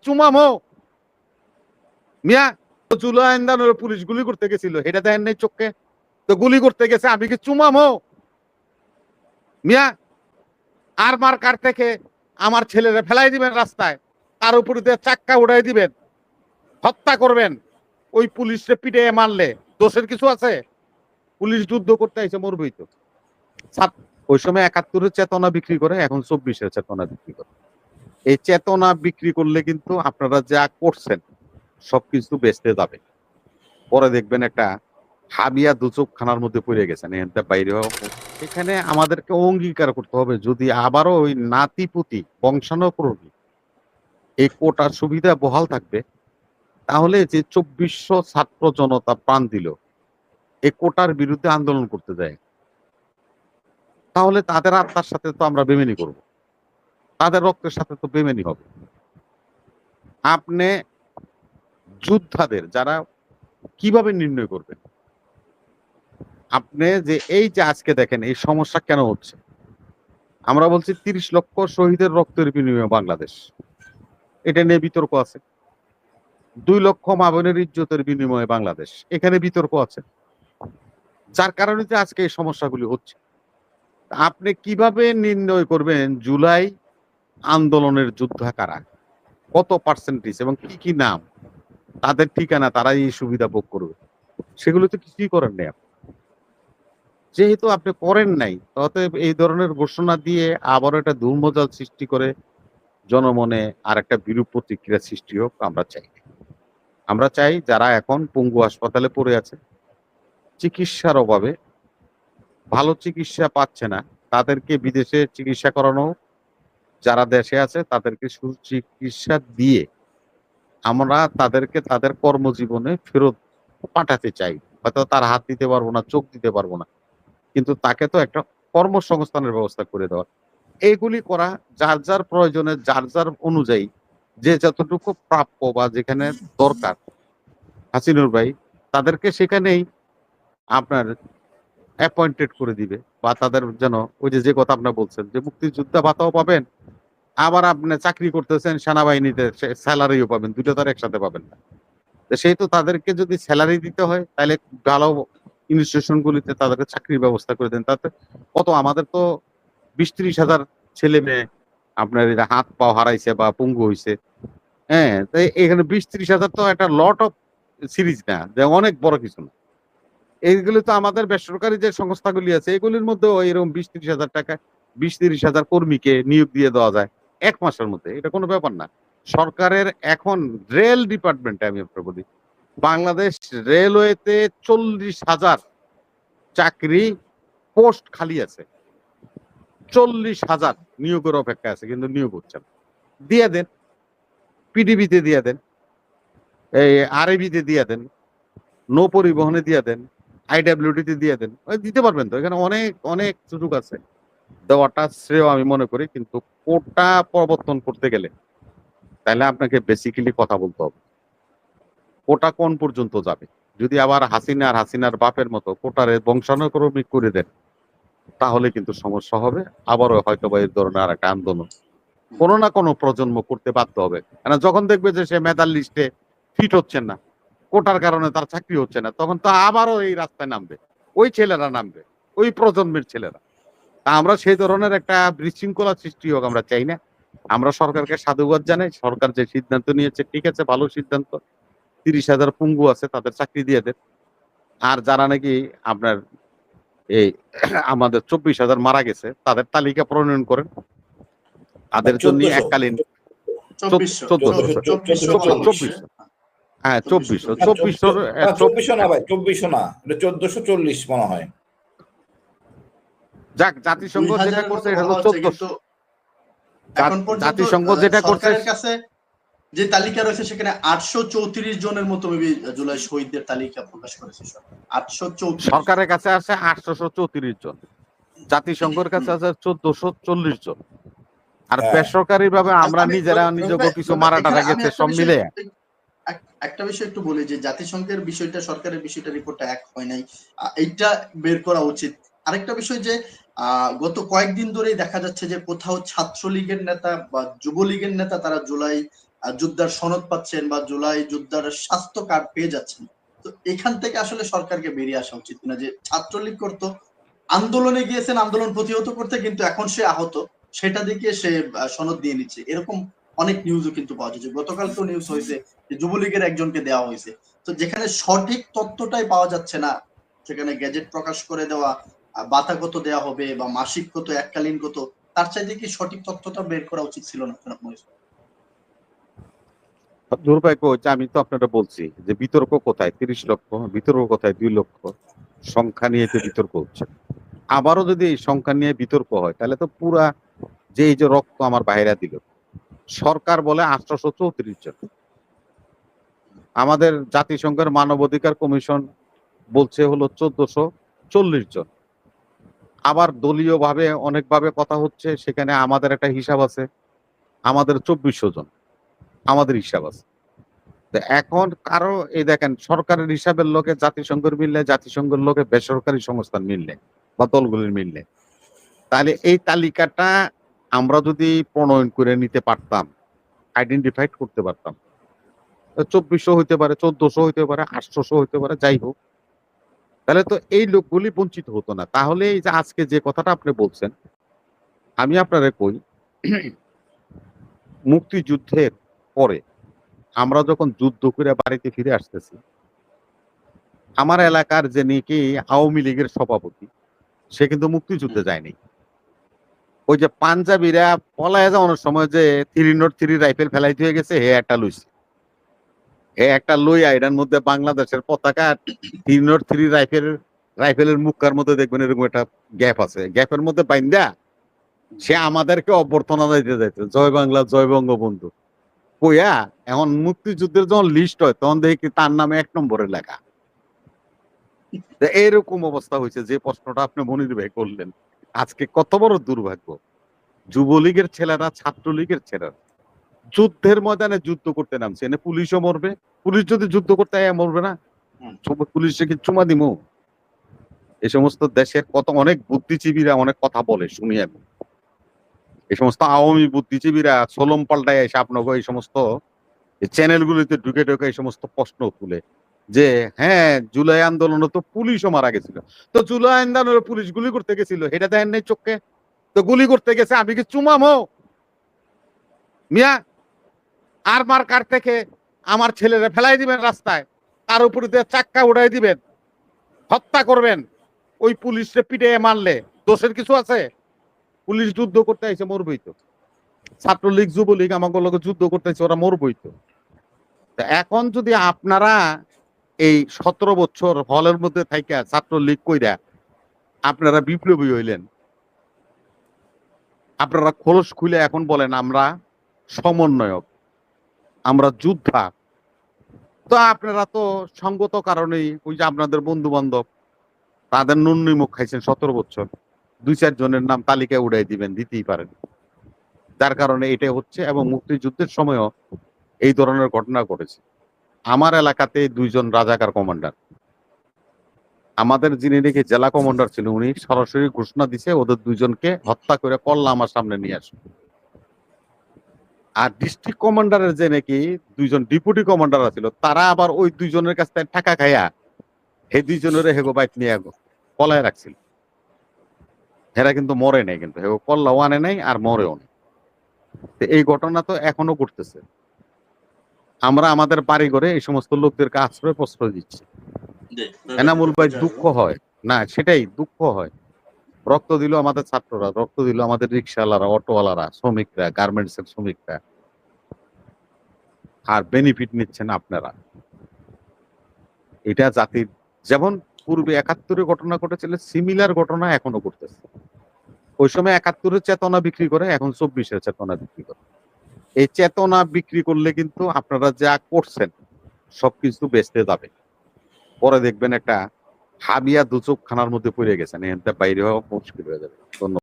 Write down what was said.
চুমামো মিয়া, জুলাই আন্দোলনের পুলিশ গুলি করতে গেছিল, এটা দেখেন নাই চোখে? তো গুলি করতে গেছে, আমি কি চুমামো মিয়া? আর মার কার থেকে আমার ছেলেরা ফেলাই দিবেন রাস্তায়, তার উপরে দিয়ে চাক্কা উড়াই দিবেন, হত্যা করবেন, ওই পুলিশে পিটে মারলে দোষের কিছু আছে? পুলিশ যুদ্ধ করতে আইছে, মরবই তো। ওই সময় ৭১-এর চেতনা বিক্রি করে, এখন ২৪-এর চেতনা বিক্রি করে। এই চেতনা বিক্রি করলে কিন্তু আপনারা যা করছেন সবকিছু বেচতে যাবে, পরে দেখবেন একটা হাবিয়া দুচকখানার মধ্যে পড়ে গেছেন, এখানটা বাইরে এখানে আমাদেরকে অঙ্গীকার করতে হবে, যদি আবারও ওই নাতিপুতি বংশানুক্রমিক এই কোটার সুবিধা বহাল থাকবে, তাহলে যে ২৪০০ ছাত্র জনতা প্রাণ দিল এই কোটার বিরুদ্ধে আন্দোলন করতে যায়, তাহলে তাদের আত্মার সাথে তো আমরা বেমেনি করব, তাদের রক্তের সাথে তো বেমেনি হবে। আপনি যোদ্ধাদের যারা কিভাবে নির্ণয় করবেন? আপনি যে এই যে আজকে দেখেন এই সমস্যা কেন হচ্ছে, আমরা বলছি ৩০ লক্ষ শহীদের রক্তের বিনিময়ে বাংলাদেশ, এটা নিয়ে বিতর্ক আছে। ২ লক্ষ মা বোনের ইজ্জতের বিনিময়ে বাংলাদেশ, এখানে বিতর্ক আছে, যার কারণে যে আজকে এই সমস্যাগুলি হচ্ছে। আপনি কিভাবে নির্ণয় করবেন জুলাই আন্দোলনের যোদ্ধা কারা, কত পার্সেন্টেজ এবং কি কি নাম, তাদের ঠিকানা, তারা এই সুবিধা ভোগ করবে? সেগুলো তো কিছুই করেন নাই আপনি। যেহেতু আপনি করেন নাই, অতএব এই ধরনের ঘোষণা দিয়ে আবার একটা দুর্মজাল সৃষ্টি করে জনমনে আর একটা বিরূপ প্রতিক্রিয়া সৃষ্টি হোক আমরা চাই। আমরা চাই যারা এখন পঙ্গু হাসপাতালে পড়ে আছে, চিকিৎসার অভাবে ভালো চিকিৎসা পাচ্ছে না, তাদেরকে বিদেশে চিকিৎসা করানো, যারা দেশে আছে তাদেরকে সুচিকিৎসা দিয়ে আমরা তাদেরকে তাদের কর্মজীবনে ফেরত পাঠাতে চাই। হয়তো তার হাত দিতে পারবো না, চোখ দিতে পারবো না, কিন্তু তাকে তো একটা কর্মসংস্থানের ব্যবস্থা করে দেওয়া। এইগুলি করা, যার যার প্রয়োজনে যার যার অনুযায়ী যে যতটুকু প্রাপ্য বা যেখানে দরকার হাসিনুর ভাই, তাদেরকে সেখানেই আপনার অ্যাপয়েন্টেড করে দিবে, বা তাদের যেন ওই যে কথা আপনার বলছেন যে মুক্তিযোদ্ধা ভাতাও পাবেন, আবার আপনি চাকরি করতেছেন সেনাবাহিনীতে, স্যালারিও পাবেন, দুটো তো আর একসাথে পাবেন না। সেই তো তাদেরকে যদি স্যালারি দিতে হয় তাহলে ভালো ইনস্টিটিউশন গুলিতে তাদেরকে চাকরির ব্যবস্থা করে দেন। তাতে কত আমাদের তো ২০-৩০ হাজার ছেলে মেয়ে আপনার হাত পা হারাইছে বা পঙ্গু হয়েছে। হ্যাঁ, তাই এখানে ২০-৩০ হাজার তো একটা লট অফ সিরিজ না, যে অনেক বড় কিছু না। এইগুলি তো আমাদের বেসরকারি যে সংস্থাগুলি আছে এগুলির মধ্যেও এরকম ২০-৩০ হাজার টাকা ২০-৩০ হাজার কর্মীকে নিয়োগ দিয়ে দেওয়া যায় ১ মাসের মধ্যে, এটা কোনো ব্যাপার না। সরকারের এখন রেল ডিপার্টমেন্টে আমি আপনাকে বলি, বাংলাদেশ রেলওয়েতে ৪০,০০০ চাকরি পোস্ট খালি আছে, ৪০,০০০ নিয়োগের অপেক্ষা আছে, কিন্তু নিয়োগ হচ্ছে না। দিয়ে দেন, পিডিবিতে দিয়ে দেন, এই আরএবিতে দিয়ে দেন, নৌ পরিবহনে দিয়ে দেন, আইডব্লিউডিতে দিয়ে দেন, দিতে পারবেন তো। এখানে অনেক অনেক সুযোগ আছে, দেওয়াটা শ্রেয় আমি মনে করি। কিন্তু কোটা প্রবর্তন করতে গেলে তাহলে আপনাকে বেসিক্যালি কথা বলতে হবে, কোটা কোন পর্যন্ত যাবে। যদি আবার হাসিনার বাপের মতো কোটারে বংশানুক্রমিক করে দেন, তাহলে কিন্তু সমস্যা হবে। আবারও হয়তো বা এই ধরনের আর একটা আন্দোলন কোনো না কোনো প্রজন্ম করতে বাধ্য হবে। যখন দেখবে যে সে মেধার লিস্টে ফিট হচ্ছেন না, কোটার কারণে তার চাকরি হচ্ছে না, তখন তো আবারও এই রাস্তায় নামবে, ওই ছেলেরা নামবে, ওই প্রজন্মের ছেলেরা। তা আমরা সেই ধরনের একটা বিশৃঙ্খলা সৃষ্টি হোক আমরা চাই না। আমরা সরকারকে সাধুবাদ জানাই, সরকার যে সিদ্ধান্ত নিয়েছে ঠিক আছে, ভালো সিদ্ধান্ত। ৩০,০০০ পঙ্গু আছে, তাদের চাকরি দিয়ে দেন। আর যারা নাকি আপনার এই আমাদের ২৪,০০০ মারা গেছে তাদের তালিকা প্রণয়ন করেন, তাদের জন্য এককালীন ১৪০০, হ্যাঁ ২৪০০ না ভাই, ২৪০০ না, ১৪৪০ মনে হয়। যাক, জাতিসংঘ যেটা করছে এটা হলো ১৪০০। জাতিসংঘ যেটা করছে কাছে যে তালিকা রয়েছে সেখানে ৮৩৪ জনের মতো জুলাই শহীদদের তালিকা প্রকাশ করেছে সরকার। সরকারের কাছে আছে ৮৩৪ জন, জাতিসংঘের কাছে আছে ১৪৪০ জন। আর বেসরকারি ভাবে আমরা নিজেরা নিজেকে কিছু মারা টারা গেছে সব মিলে। একটা বিষয় একটু বলি যে জাতিসংঘের বিষয়টা সরকারের বিষয়টা রিপোর্টটা এক হয় নাই, এইটা বের করা উচিত। আরেকটা বিষয় যে গত কয়েকদিন ধরেই দেখা যাচ্ছে যে কোথাও ছাত্রলীগের নেতা বা যুবলীগের নেতা তারা জুলাই যোদ্ধার সনদ পাচ্ছেন বা জুলাই যোদ্ধার স্বাস্থ্য কার্ড পেয়ে যাচ্ছেন। তো এখান থেকে আসলে সরকারকে বেরিয়ে আসা উচিত না, যে ছাত্রলীগ করতো, আন্দোলনে গিয়েছেন আন্দোলন প্রতিহত করতে, কিন্তু এখন সে আহত, সেটা দেখিয়ে সে সনদ দিয়ে নিচ্ছে। এরকম অনেক নিউজও কিন্তু পাওয়া যাচ্ছে। গতকালকেও নিউজ হয়েছে যে যুবলীগের একজনকে দেওয়া হয়েছে। তো যেখানে সঠিক তথ্যটাই পাওয়া যাচ্ছে না, সেখানে গ্যাজেট প্রকাশ করে দেওয়া, বাতা কত দেওয়া হবে বা মাসিক কত, এককালীন কত, তার চাইতে কি সঠিক তথ্যটা বের করা উচিত ছিল না? আপনার মনে হয়? দুর্ভাগ্য হচ্ছে, আমি তো আপনারা বলছি যে বিতর্ক কোথায় 30 লক্ষ, বিতর্ক কোথায় 2 লক্ষ, সংখ্যা নিয়ে তো বিতর্ক হচ্ছে। আবারও যদি এই সংখ্যা নিয়ে বিতর্ক হয় তাহলে তো পুরা, যে এই যে রক্ত আমার ভাইরা দিল, সরকার বলে 834 জন, আমাদের জাতিসংঘের মানবাধিকার কমিশন বলছে হলো 1440 জন, আবার দলীয় ভাবে অনেকভাবে কথা হচ্ছে, সেখানে আমাদের একটা হিসাব আছে, আমাদের 2400 জন আমাদের হিসাব আছে। তো এখন কারো, এই দেখেন, সরকারের হিসাবের লোকে জাতিসংঘের মিললে, জাতিসংঘের লোকে বেসরকারি সংস্থান মিললে বা দলগুলির মিললে, তাহলে এই তালিকাটা আমরা যদি প্রণয়ন করে নিতে পারতাম, আইডেন্টিফাইড করতে পারতাম, 2400 হইতে পারে, 1400 হইতে পারে, 800 হইতে পারে, যাই হোক, তাহলে তো এই লোকগুলি বঞ্চিত হতো না। তাহলে এই যে আজকে যে কথাটা আপনি বলছেন, আমি আপনারে কই, মুক্তিযুদ্ধের পরে আমরা যখন যুদ্ধ করে বাড়িতে ফিরে আসতেছি, আমার এলাকার যে নাকি আওয়ামী লীগের সভাপতি, সে কিন্তু মুক্তিযুদ্ধে যায়নি। ওই যে পাঞ্জাবিরা পলায় যাওয়ানোর সময় যে 303 রাইফেল ফেলাইতে হয়ে গেছে, হে একটা লইছে, হে একটা লইয়া এটার মধ্যে বাংলাদেশের পতাকা, 303 রাইফেলের মুখকার মধ্যে দেখবেন এরকম একটা গ্যাপ আছে, গ্যাপের মধ্যে বাইন্দা সে আমাদেরকে অভ্যর্থনা দিতে যাইতে, জয় বাংলা, জয় বঙ্গবন্ধু কইয়া। এখন মুক্তিযুদ্ধের যখন লিস্ট হয় তখন দেখি তার নামে 1 নম্বরে লেখা। এইরকম অবস্থা হয়েছে। যে প্রশ্নটা আপনি মনির ভাই করলেন, আজকে কত বড় দুর্ভাগ্য, যুবলীগের ছেলেরা, ছাত্রলীগের ছেলেরা যুদ্ধের ময়দানে যুদ্ধ করতে নামছে, এনে পুলিশও মরবে। পুলিশ যদি যুদ্ধ করতে মরবে না, পুলিশে কি চুমা দিমু? এই সমস্ত দেশের কত অনেক বুদ্ধিজীবীরা অনেক কথা বলে শুনি আমি, এই সমস্ত আওয়ামী বুদ্ধিজীবীরা সোলম পাল্টায় এসে আপনাকে এই সমস্ত চ্যানেলগুলিতে ঢুকে ঢুকে এই সমস্ত প্রশ্ন তুলে যে, হ্যাঁ, জুলাই আন্দোলনে তো পুলিশও মারা গেছিল। তো জুলাই আন্দোলনে পুলিশ গুলি করতে গেছিল, এটা দেখেন নাই চোখে? তো গুলি করতে গেছে, আমি কি চুমামো মিয়া? আর মার কার থেকে আমার ছেলেরা ফেলাই দিবেন রাস্তায়, তার উপরে দিয়ে চাক্কা উড়াই দিবেন, হত্যা করবেন, ওই পুলিশে পিটে মারলে দোষের কিছু আছে? পুলিশ যুদ্ধ করতে আইছে, মরবই তো। ছাত্রলীগ, যুবলীগ আমাকে লোকে যুদ্ধ করতে আইছে, ওরা মরবই তো। এখন যদি আপনারা এই 17 বছর হলের মধ্যে থাইকা ছাত্রলীগ কইরা আপনারা বিপ্লবী হইলেন, আপনারা খোলস খুলে এখন বলেন আমরা সমন্বয়ক, আমরা যোদ্ধা, তো আপনারা তো সঙ্গত কারণেই ওই যে আপনাদের বন্ধু বান্ধব তাদের নুন নিমুখ খাইছেন 17 বছর, 2-4 জনের নাম তালিকায় উড়াই দিবেন, দিতেই পারেন। যার কারণে এটা হচ্ছে, এবং মুক্তিযুদ্ধের সময়ও এই ধরনের ঘটনা ঘটেছে। আমার এলাকাতে 2 জন রাজাকার কমান্ডার, আমাদের যিনি নাকি জেলা কমান্ডার ছিল, উনি সরাসরি ঘোষণা দিছে ওদের 2 জনকে হত্যা করে কল্লা আমার সামনে নিয়ে আসো। আর ডিস্ট্রিক্ট কমান্ডারের যে নাকি 2 জন ডেপুটি কমান্ডার ছিল, তারা আবার ওই 2 জনের কাছ থেকে টাকা খাইয়া হে 2 জনের হেগো বাইক নিয়ে পলায় রাখছিল। হেরা কিন্তু মরে নাই, কিন্তু হেগো কল্লাও আনে নাই আর মরেও নাই। এই ঘটনা তো এখনো ঘটতেছে। আমরা আমাদের বাড়ি ঘরে এই সমস্ত লোকদেরকে আশ্রয় প্রশ্রয় দিচ্ছি। এনামুল ভাই, দুঃখ হয় না, সেটাই দুঃখ হয়। রক্ত দিল আমাদের ছাত্ররা, রক্ত দিল আমাদের রিক্সাওয়ালারা, অটোওয়ালারা, শ্রমিকরা, গার্মেন্টস এর শ্রমিকরা, আর বেনিফিট নিচ্ছেন আপনারা। এটা জাতির, যেমন পূর্বে 71-এ ঘটনা ঘটেছিল, সিমিলার ঘটনা এখনো ঘটতেছে। ওই সময় 71-এর চেতনা বিক্রি করে, এখন 24-এর চেতনা বিক্রি করে। এই চেতনা বিক্রি করলে কিন্তু আপনারা যা করছেন সবকিছু বেচতে যাবে, পরে দেখবেন একটা হাবিয়া দুচোখ খানার মধ্যে পড়ে গেছেন, এখান থেকে বাইরে হওয়া মুশকিল হয়ে যাবে। ধন্যবাদ।